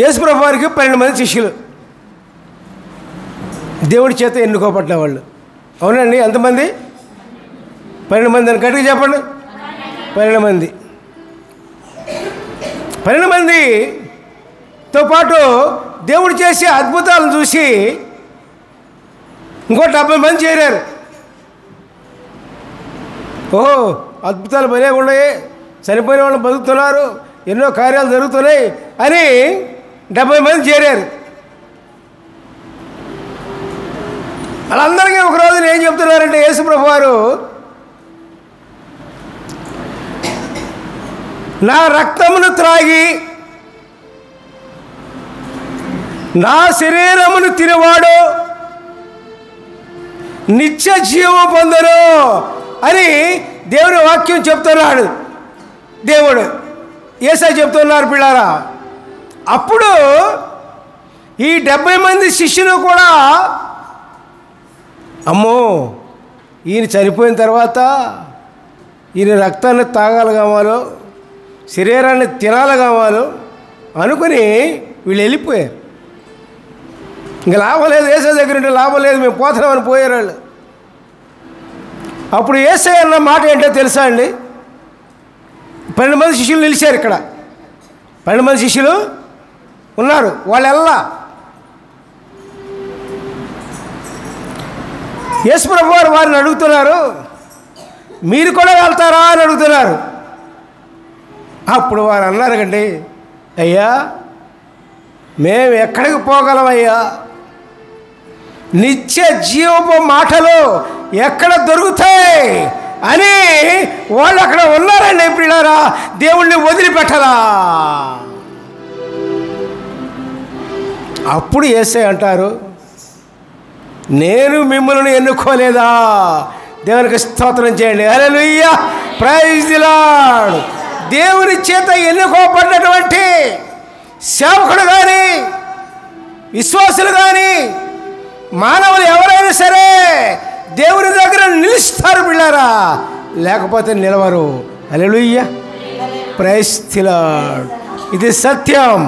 యేసుప్రభు వారికి 12 మంది శిష్యులు, దేవుడి చేత ఎన్నుకోబడ్డ వాళ్ళు. అవునండి, ఎంతమంది? 12 మంది అని గట్టిగా చెప్పండి. 12 మంది. 12 మందితో పాటు దేవుడు చేసే అద్భుతాలను చూసి ఇంకో 70 మంది చేరారు. ఓహో, అద్భుతాలు భలే ఉన్నాయి, చనిపోయిన వాళ్ళు బతుకుతున్నారు, ఎన్నో కార్యాలు జరుగుతున్నాయి అని 70 మంది చేరారు. వాళ్ళందరికీ ఒక రోజున ఏం చెప్తున్నారంటే యేసుప్రభు వారు, నా రక్తమును త్రాగి నా శరీరమును తినవాడు నిత్య జీవము పొందరు అని దేవుని వాక్యం చెప్తున్నాడు. దేవుడు యేసయ్య చెప్తున్నారు పిల్లారా. అప్పుడు ఈ 70 మంది శిష్యులు కూడా, అమ్మో ఈయన చనిపోయిన తర్వాత ఈయన రక్తాన్ని తాగాలి కావాలో, శరీరాన్ని తినాలి కావాలో అనుకుని వీళ్ళు వెళ్ళిపోయారు. ఇంకా లాభం లేదు, యేసయ్య దగ్గర ఉంటే లాభం లేదు, మేము పోతున్నామని పోయారు వాళ్ళు. అప్పుడు యేసయ్య అన్న మాట ఏంటో తెలుసా అండి? 12 మంది శిష్యులు నిలిచారు ఇక్కడ. 12 మంది శిష్యులు ఉన్నారు. వాళ్ళెల్లా యేసుప్రభు వారు వారిని అడుగుతున్నారు, మీరు కూడా వెళ్తారా అని అడుగుతున్నారు. అప్పుడు వారు అన్నారు కండి, అయ్యా మేము ఎక్కడికి పోగలమయ్యా, నిత్య జీవపు మాటలు ఎక్కడ దొరుకుతాయి అని వాళ్ళు అక్కడ ఉన్నారండి. పిల్లారా, దేవుణ్ణి వదిలిపెట్టరా. అప్పుడు యేసయ్య అంటారు, నేను మిమ్మల్ని ఎన్నుకోలేదా? దేవునికి స్తోత్రం చేయండి. హల్లెలూయా, ప్రైజ్ ది లార్డ్. దేవుని చేత ఎన్నుకోబడినటువంటి సేవకుడు కానీ, విశ్వాసులు కానీ, మానవులు ఎవరైనా సరే దేవుని దగ్గర నిలుస్తారు పిల్లారా, లేకపోతే నిలవరు. హల్లెలూయా, ప్రైజ్ ది లార్డ్. ఇది సత్యం.